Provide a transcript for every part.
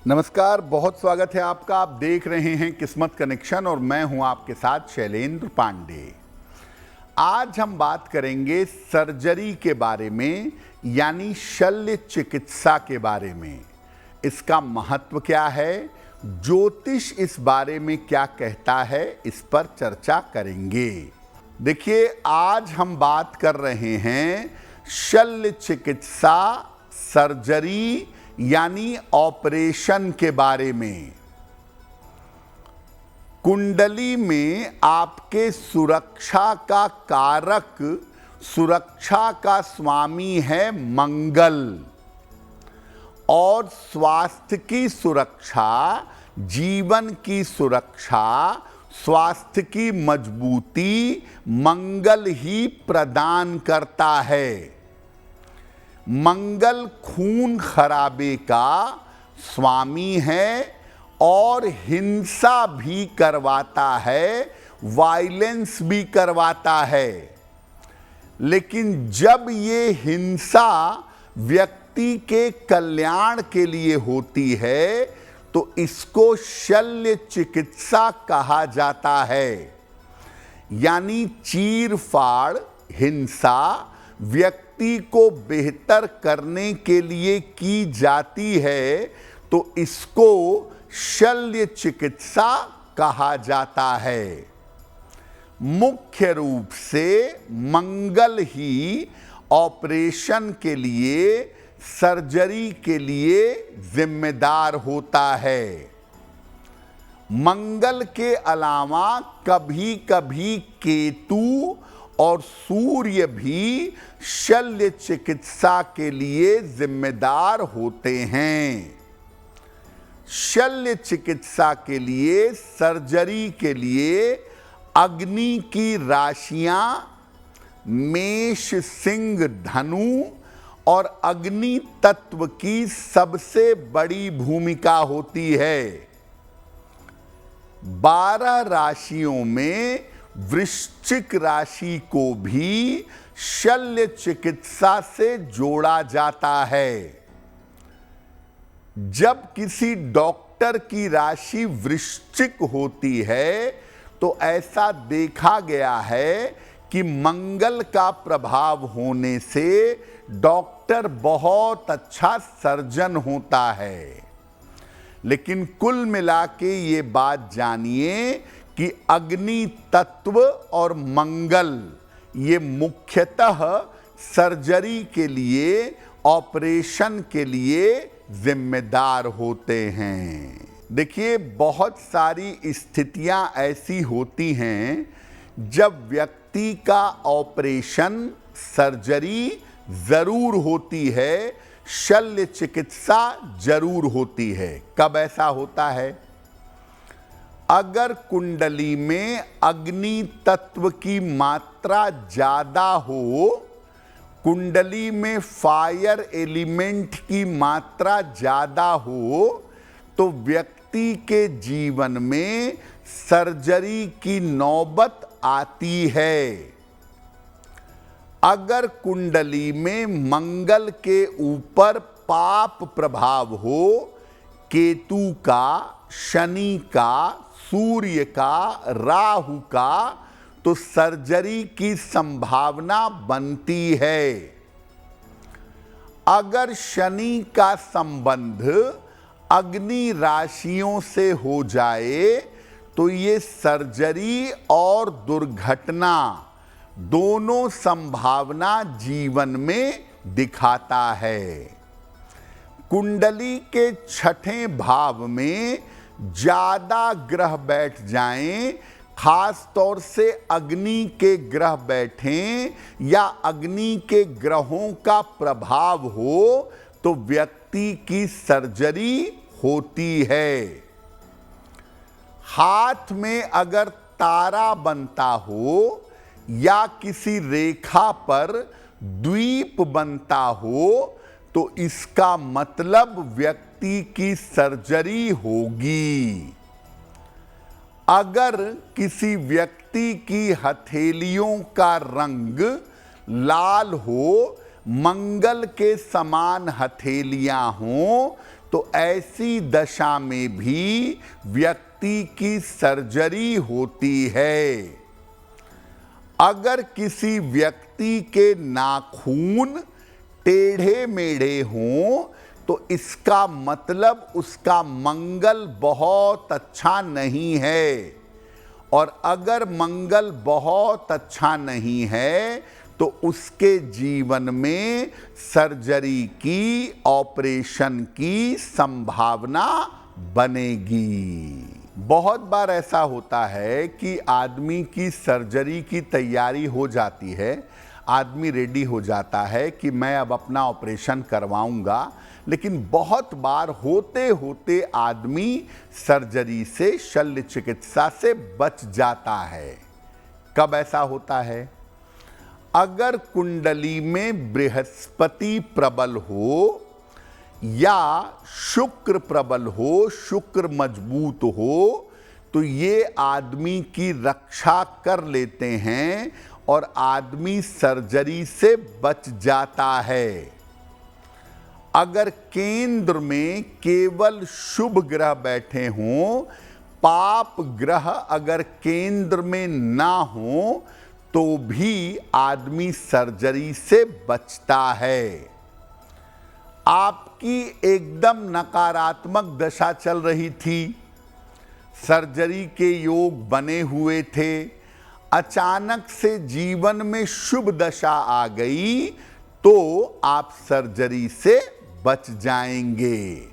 नमस्कार, बहुत स्वागत है आपका। आप देख रहे हैं किस्मत कनेक्शन और मैं हूं आपके साथ शैलेंद्र पांडे। आज हम बात करेंगे सर्जरी के बारे में, यानी शल्य चिकित्सा के बारे में। इसका महत्व क्या है, ज्योतिष इस बारे में क्या कहता है, इस पर चर्चा करेंगे। देखिए, आज हम बात कर रहे हैं शल्य चिकित्सा, सर्जरी यानी ऑपरेशन के बारे में। कुंडली में आपके सुरक्षा का कारक, सुरक्षा का स्वामी है मंगल, और स्वास्थ्य की सुरक्षा, जीवन की सुरक्षा, स्वास्थ्य की मजबूती मंगल ही प्रदान करता है। मंगल खून खराबे का स्वामी है और हिंसा भी करवाता है, वायलेंस भी करवाता है। लेकिन जब ये हिंसा व्यक्ति के कल्याण के लिए होती है तो इसको शल्य चिकित्सा कहा जाता है। यानी चीरफाड़ हिंसा व्यक्ति को बेहतर करने के लिए की जाती है तो इसको शल्य चिकित्सा कहा जाता है। मुख्य रूप से मंगल ही ऑपरेशन के लिए, सर्जरी के लिए जिम्मेदार होता है। मंगल के अलावा कभी कभी केतु और सूर्य भी शल्य चिकित्सा के लिए जिम्मेदार होते हैं। शल्य चिकित्सा के लिए, सर्जरी के लिए अग्नि की राशियां मेष, सिंह, धनु और अग्नि तत्व की सबसे बड़ी भूमिका होती है। 12 राशियों में वृश्चिक राशि को भी शल्य चिकित्सा से जोड़ा जाता है। जब किसी डॉक्टर की राशि वृश्चिक होती है तो ऐसा देखा गया है कि मंगल का प्रभाव होने से डॉक्टर बहुत अच्छा सर्जन होता है। लेकिन कुल मिला के ये बात जानिए कि अग्नि तत्व और मंगल ये मुख्यतः सर्जरी के लिए, ऑपरेशन के लिए जिम्मेदार होते हैं। देखिए, बहुत सारी स्थितियां ऐसी होती हैं जब व्यक्ति का ऑपरेशन, सर्जरी जरूर होती है, शल्य चिकित्सा जरूर होती है। कब ऐसा होता है? अगर कुंडली में अग्नि तत्व की मात्रा ज्यादा हो, कुंडली में फायर एलिमेंट की मात्रा ज्यादा हो, तो व्यक्ति के जीवन में सर्जरी की नौबत आती है। अगर कुंडली में मंगल के ऊपर पाप प्रभाव हो, केतु का, शनि का, सूर्य का, राहु का, तो सर्जरी की संभावना बनती है। अगर शनि का संबंध अग्नि राशियों से हो जाए तो ये सर्जरी और दुर्घटना दोनों संभावना जीवन में दिखाता है। कुंडली के छठे भाव में ज्यादा ग्रह बैठ जाएं, खास तौर से अग्नि के ग्रह बैठें या अग्नि के ग्रहों का प्रभाव हो तो व्यक्ति की सर्जरी होती है। हाथ में अगर तारा बनता हो या किसी रेखा पर द्वीप बनता हो तो इसका मतलब व्यक्ति की सर्जरी होगी। अगर किसी व्यक्ति की हथेलियों का रंग लाल हो, मंगल के समान हथेलियां हों, तो ऐसी दशा में भी व्यक्ति की सर्जरी होती है। अगर किसी व्यक्ति के नाखून टेढ़े मेढ़े हों तो इसका मतलब उसका मंगल बहुत अच्छा नहीं है, और अगर मंगल बहुत अच्छा नहीं है तो उसके जीवन में सर्जरी की, ऑपरेशन की संभावना बनेगी। बहुत बार ऐसा होता है कि आदमी की सर्जरी की तैयारी हो जाती है, आदमी रेडी हो जाता है कि मैं अब अपना ऑपरेशन करवाऊंगा, लेकिन बहुत बार होते होते आदमी सर्जरी से, शल्य चिकित्सा से बच जाता है। कब ऐसा होता है? अगर कुंडली में बृहस्पति प्रबल हो या शुक्र प्रबल हो, शुक्र मजबूत हो, तो ये आदमी की रक्षा कर लेते हैं और आदमी सर्जरी से बच जाता है। अगर केंद्र में केवल शुभ ग्रह बैठे हों, पाप ग्रह अगर केंद्र में ना हो, तो भी आदमी सर्जरी से बचता है। आपकी एकदम नकारात्मक दशा चल रही थी, सर्जरी के योग बने हुए थे, अचानक से जीवन में शुभ दशा आ गई तो आप सर्जरी से बच जाएंगे।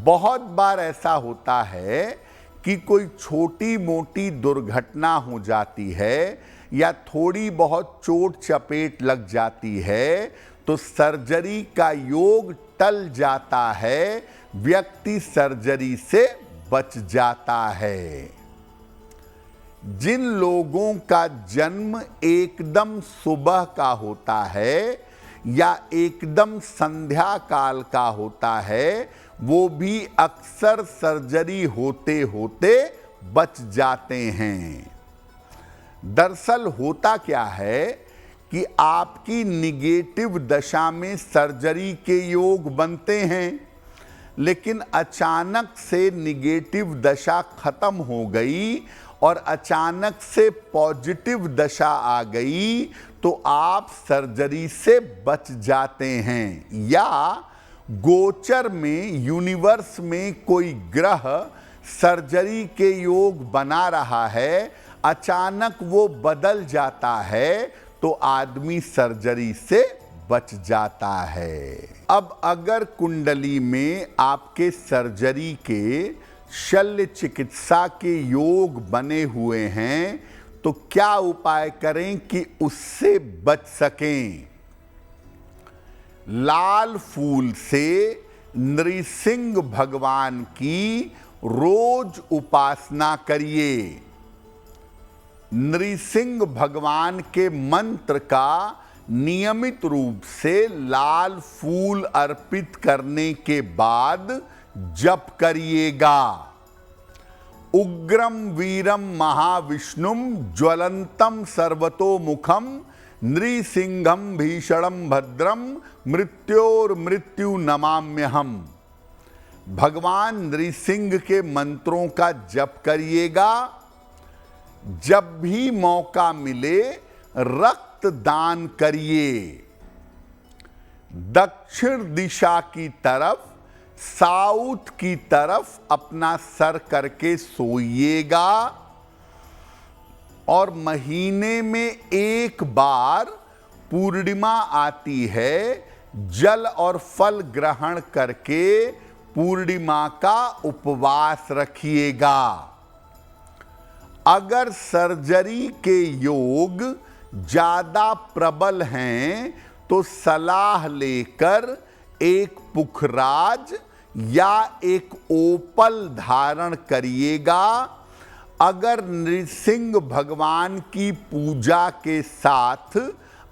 बहुत बार ऐसा होता है कि कोई छोटी मोटी दुर्घटना हो जाती है या थोड़ी बहुत चोट चपेट लग जाती है तो सर्जरी का योग टल जाता है, व्यक्ति सर्जरी से बच जाता है। जिन लोगों का जन्म एकदम सुबह का होता है या एकदम संध्या काल का होता है, वो भी अक्सर सर्जरी होते होते बच जाते हैं। दरअसल होता क्या है कि आपकी निगेटिव दशा में सर्जरी के योग बनते हैं, लेकिन अचानक से निगेटिव दशा खत्म हो गई और अचानक से पॉजिटिव दशा आ गई तो आप सर्जरी से बच जाते हैं। या गोचर में, यूनिवर्स में कोई ग्रह सर्जरी के योग बना रहा है, अचानक वो बदल जाता है तो आदमी सर्जरी से बच जाता है। अब अगर कुंडली में आपके सर्जरी के, शल्य चिकित्सा के योग बने हुए हैं तो क्या उपाय करें कि उससे बच सकें? लाल फूल से नृसिंह भगवान की रोज उपासना करिए। नृसिंह भगवान के मंत्र का नियमित रूप से लाल फूल अर्पित करने के बाद जप करिएगा। उग्रम वीरम महाविष्णुम ज्वलंतम सर्वतोमुखम नृसिंहम भीषणम भद्रम मृत्योर्मृत्यु नमाम्यहम। भगवान नृसिंह के मंत्रों का जप करिएगा। जब भी मौका मिले रक्त दान करिए। दक्षिण दिशा की तरफ, साउथ की तरफ अपना सर करके सोइएगा और महीने में एक बार पूर्णिमा आती है, जल और फल ग्रहण करके पूर्णिमा का उपवास रखिएगा। अगर सर्जरी के योग ज्यादा प्रबल हैं तो सलाह लेकर एक पुखराज या एक ओपल धारण करिएगा। अगर नृसिंह भगवान की पूजा के साथ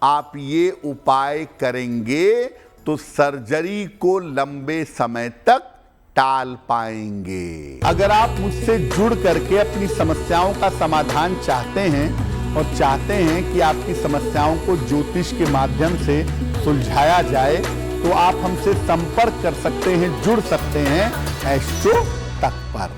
आप ये उपाय करेंगे तो सर्जरी को लंबे समय तक टाल पाएंगे। अगर आप मुझसे जुड़ करके अपनी समस्याओं का समाधान चाहते हैं और चाहते हैं कि आपकी समस्याओं को ज्योतिष के माध्यम से सुलझाया जाए, तो तो आप हमसे संपर्क कर सकते हैं, जुड़ सकते हैं एस्ट्रो तक पर।